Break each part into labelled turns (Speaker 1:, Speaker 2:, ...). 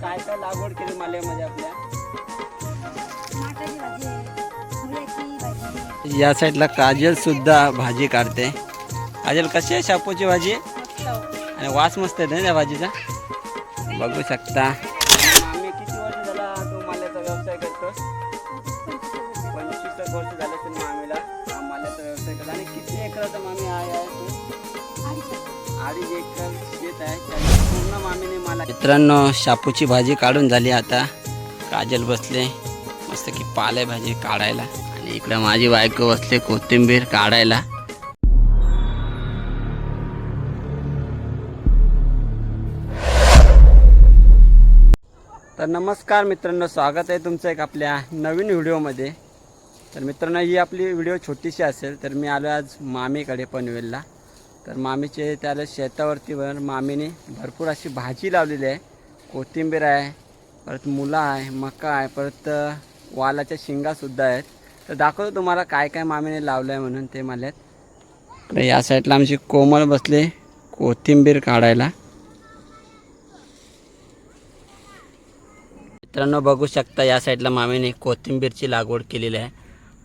Speaker 1: काय काय लागवड केली मालेमध्ये आपल्या?
Speaker 2: माठाची भाजी आहे, मुळ्याची भाजी.
Speaker 1: या साईडला काजल सुद्धा भाजी काढते. काजल कशी आहे शापूची भाजी?
Speaker 2: मस्त.
Speaker 1: आणि वास मस्त येते ना त्या भाजीचा, बघू शकता. आम्ही किती वर्ष झाला तू माल्याचा व्यवसाय करतोस? 25 वर्ष झाले तू मामीला माल्याचा व्यवसाय करतो. आणि किती एकराचा मामी आहे तू? 2.5 एकर शेत आहे, त्याला पूर्ण मामीने मला. मित्रांनो, शापूची भाजी काढून झाली. आता काजल बसले मस्त की पाले भाजी काढायला, आणि इकडे माझी बायको बसले कोथिंबीर काढायला. तर नमस्कार मित्रांनो, स्वागत आहे तुमचं एक आपल्या नवीन व्हिडिओमध्ये. तर मित्रांनो, ही आपली व्हिडिओ छोटीशी असेल. तर मी आलो आज मामीकडे पनवेलला. तर मामीचे त्याला शेतावरतीवर मामीने भरपूर अशी भाजी लावलेली आहे. कोथिंबीर आहे, परत मुला आहे, मका आहे, परत वालाच्या शेंगासुद्धा आहेत. तर दाखवतो तुम्हाला काय काय मामीने लावलं आहे म्हणून ते मला. तर या साईडला आमची कोमल बसले कोथिंबीर काढायला. मित्रांनो, बघू शकता या साईडला मामीने कोथिंबीरची लागवड केलेली आहे,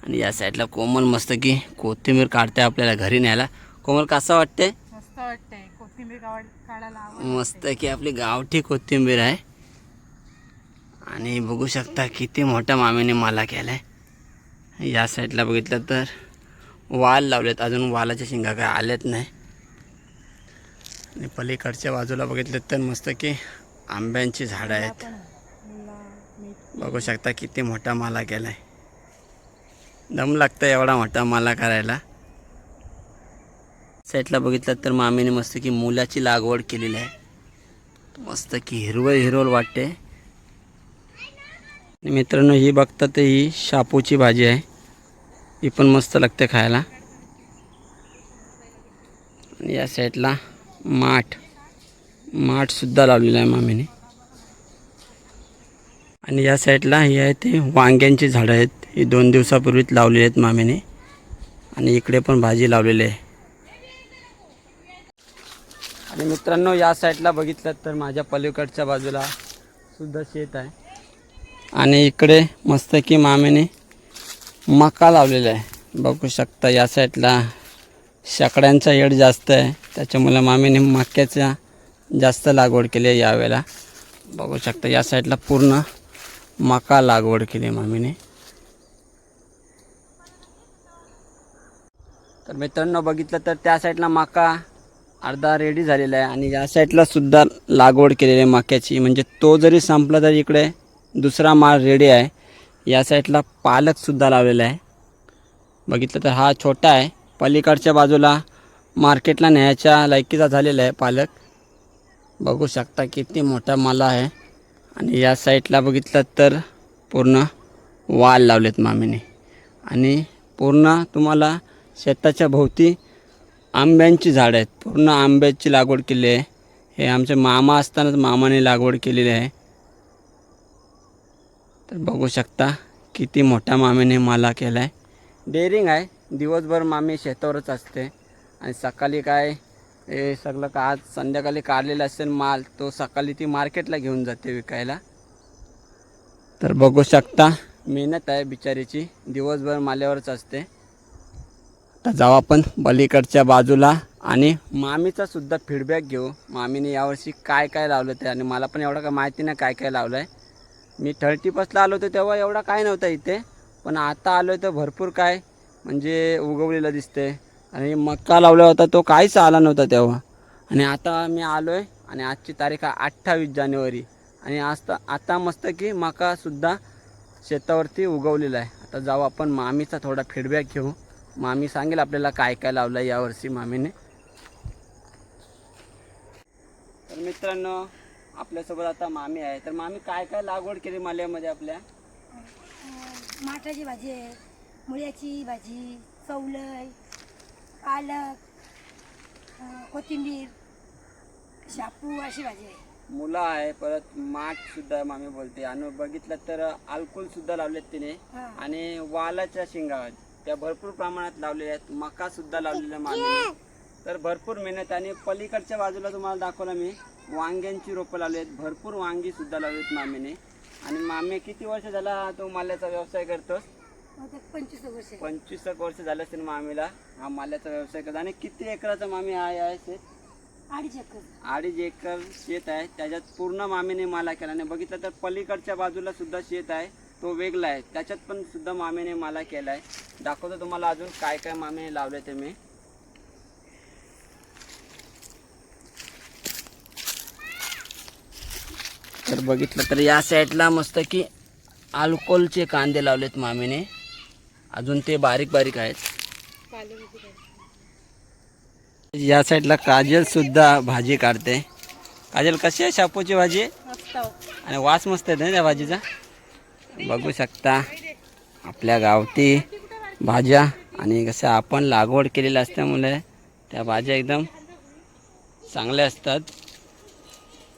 Speaker 1: आणि या साईडला कोमल मस्त की कोथिंबीर काढते आपल्याला घरी न्यायला. कोमल, कसं वाटते?
Speaker 2: मस्त वाटतंय कोथिंबीर काढायला.
Speaker 1: मस्त की आपली गावठी कोथिंबीर आहे. आणि बघू शकता किती मोठ्या मामीने मला केला आहे. या साईडला बघितलं तर वाल लावलेत, अजून वालाच्या शेंगा काय आल्यात नाही. आणि पलीकडच्या बाजूला बघितलं तर मस्त की आंब्यांची झाडं आहेत. बघू शकता किती मोठा माला केला आहे. दम लागतं एवढा मोठा माला करायला. साईडला बघितलं तर मामीने मस्त की मुलाची लागवड केलेली आहे. मस्त की हिरवळ हिरवळ वाटते. आणि मित्रांनो, ही बघता तर ही शापूची भाजी आहे. ही पण मस्त लागते खायला. आणि या साईडला माठसुद्धा लावलेला आहे मामीने. आणि या साईडला ही आहे ते वांग्यांची झाडं आहेत. ही 2 दिवसापूर्वीच लावलेली आहेत मामीने. आणि इकडे पण भाजी लावलेली आहे. आणि मित्रांनो, या साईडला बघितलं तर माझ्या पलीकडच्या बाजूला सुद्धा शेत आहे. आणि इकडे मस्त की मामीने मका लावलेला आहे. बघू शकता या साईडला शेकड्यांचा येड जास्त आहे, त्याच्यामुळे मामीने मक्याचा जास्त लागवड केली आहे यावेळेला. बघू शकता या साईडला पूर्ण मका लागवड केली मामीने. तर मित्रांनो, बघितलं तर त्या साईडला मका अर्धा रेडी झालेला आहे, आणि या साईडला सुद्धा लागवड केलेली आहे मक्याची. म्हणजे तो जरी संपला तरी इकडे दुसरा माल रेडी आहे. या साईडला पालकसुद्धा लावलेला आहे. बघितलं तर हा छोटा आहे, पलीकडच्या बाजूला मार्केटला न्यायच्या लायकीचा झालेला आहे पालक. बघू शकता किती मोठा माल आहे. आणि या साईडला बघितलं तर पूर्ण वाल लावलेत मामीने. आणि पूर्ण तुम्हाला शेताच्या भोवती आंब्यांची झाडं आहेत. पूर्ण आंब्याची लागवड केली आहे. हे आमचे मामा असतानाच मामाने लागवड केलेली आहे. तर बघू शकता किती मोठ्या मामीने मला केला आहे. डेअरिंग आहे. दिवसभर मामी शेतावरच असते, आणि सकाळी काय हे सगळं का आज संध्याकाळी काढलेलं असेल माल, तो सकाळी ती मार्केटला घेऊन जाते विकायला. तर बघू शकता मेहनत आहे बिचारीची, दिवसभर माल्यावरच असते. तर जाऊ आपण पलीकडच्या बाजूला आणि मामीचा सुद्धा फीडबॅक घेऊ. मामीने यावर्षी काय काय लावलं ते, आणि मला पण एवढं काय माहिती नाही काय काय लावलं आहे. मी 30+ आलो होतो तेव्हा एवढा काय नव्हता इथे, पण आता आलो आहे तर भरपूर काय म्हणजे उगवलेलं दिसते. आणि मका लावला होता तो काहीच आला नव्हता तेव्हा, आणि आता मी आलो आहे. आणि आजची तारीख आहे 28 जानेवारी, आणि आता मस्त की मकासुद्धा शेतावरती उगवलेला आहे. आता जाऊ आपण मामीचा थोडा फीडबॅक घेऊ. मामी सांगेल आपल्याला काय काय लावलं आहे यावर्षी मामीने. तर मित्रांनो, आपल्यासोबत आता मामी आहे. तर मामी काय काय लागवड केली माल्यामध्ये आपल्या?
Speaker 2: माठाची भाजी आहे, मुळ्याची भाजी, चवलय, पालक, कोथिंबीर, शापू अशी भाजी आहे.
Speaker 1: मुला आहे, परत माठसुद्धा मामी बोलते. आणि बघितलं तर अल्कोलसुद्धा लावलेत तिने. आणि वालाच्या शेंगा त्या भरपूर प्रमाणात लावलेल्या आहेत. मकासुद्धा लावलेला मामीने. तर भरपूर मेहनत. आणि पलीकडच्या बाजूला तुम्हाला दाखवलं मी वांग्यांची रोपं लावली आहेत, भरपूर वांगी सुद्धा लावली आहेत मामीने. आणि मामी किती वर्ष झाला हा तो माल्याचा व्यवसाय करतोस?
Speaker 2: 25 वर्ष.
Speaker 1: 25 वर्ष झालं असेल मामीला हा माल्याचा व्यवसाय करतो. आणि किती एकराचा मामी आहे शेत?
Speaker 2: 2.5 एकर.
Speaker 1: 2.5 एकर शेत आहे. त्याच्यात पूर्ण मामीने माला केला. आणि बघितलं तर पलीकडच्या बाजूला सुद्धा शेत आहे, तो वेगळा आहे, त्याच्यात पण सुद्धा मामीने माला केला आहे. दाखवतो तुम्हाला अजून काय काय मामीने लावले ते मी. तर बघितलं तर या साईडला मस्त की अल्कोहोलचे कांदे लावलेत मामीने, अजून ते बारीक बारीक आहेत. या साईडला काजल सुद्धा भाजी काढते. काजल, कशी आहे शापूची भाजी? आणि वास मस्त आहे ना त्या भाजीचा. बघू शकता आपल्या गावठी भाज्या, आणि कसं आपण लागवड केलेली असल्यामुळे त्या भाज्या एकदम चांगल्या असतात.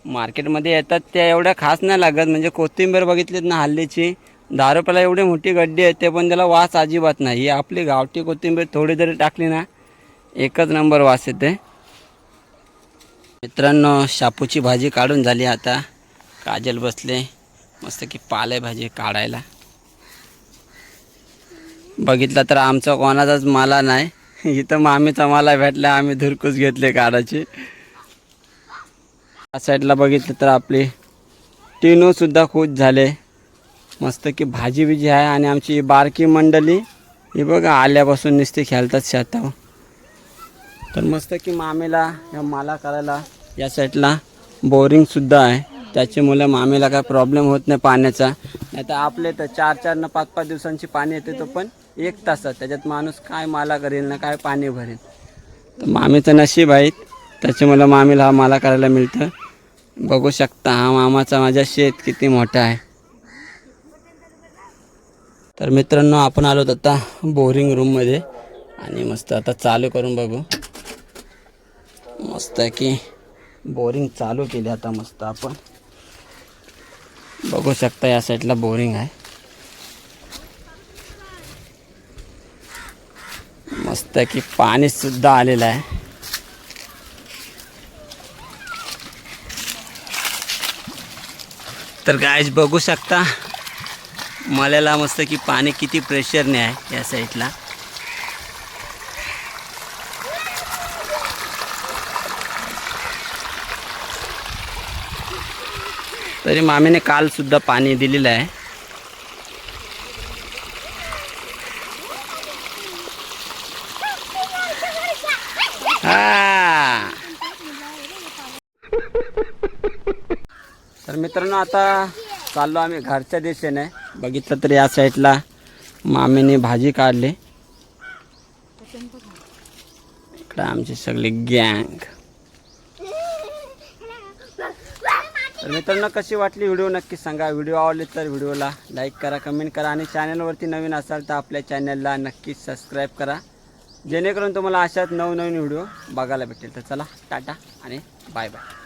Speaker 1: मार्केटमध्ये येतात त्या एवढ्या खास नाही लागत. म्हणजे कोथिंबीर बघितलीत ना हल्लीची 10 रुपयाला एवढी मोठी गड्डी आहे, ते पण त्याला वास अजिबात नाही. ही आपली गावठी कोथिंबीर थोडी जरी टाकली ना एकच नंबर वास येते. मित्रांनो, शापूची भाजी काढून झाली. आता काजल बसले मस्त की पालेभाजी काढायला. बघितलं तर आमचा कोणाचाच माला नाही, इथं मामीचा माला भेटला, आम्ही धुरकूस घेतले काढायची. या साईडला बघितलं तर आपली टिनू सुद्धा खुश झाले. मस्त की भाजी बिजी आहे. आणि आमची बारकी मंडळी ही बघा आल्यापासून नुसते खेळतात शेतावर. तर मस्त की मामीला या माला करायला या साईडला बोरिंगसुद्धा आहे, त्याच्यामुळे मामीला काय प्रॉब्लेम होत नाही पाण्याचा. नाही तर आपले तर 4-4 न 5-5 दिवसांची पाणी येते, तो पण 1 तासात. त्याच्यात माणूस काय माला करेल ना काय पाणी भरेल. तर मामीचं नशीब आहे, त्याच्यामुळे मामीला हा माला करायला मिळतं. बघू शकता हा मामाचा माझा शेत किती मोठा आहे. तर मित्रांनो, आपण आलो आता बोरिंग रूममध्ये आणि मस्त आता चालू करून बघू. मस्त आहे की बोरिंग चालू केली आता मस्त. आपण बघू शकता या साईडला बोरिंग आहे. मस्त की पाणी सुद्धा आलेलं आहे. तर गाइस बघू शकता मल्याला मस्त की पाणी किती प्रेशरने आहे या साईडला. तरी मामीने काल सुद्धा पाणी दिलेलं आहे. तर मित्रांनो, आता चाललो आम्ही घरच्या दिशेने. बघितलं तर या साईडला मामीने भाजी काढली. इकडे आमची सगळी गँग. तर मित्रांनो, कशी वाटली व्हिडिओ नक्की सांगा. व्हिडिओ आवडले तर व्हिडिओला लाईक करा, कमेंट करा, आणि चॅनलवरती नवीन असाल तर आपल्या चॅनलला नक्की सबस्क्राईब करा, जेणेकरून तुम्हाला अशाच नवनवीन व्हिडिओ बघायला भेटेल. तर चला, टाटा आणि बाय बाय.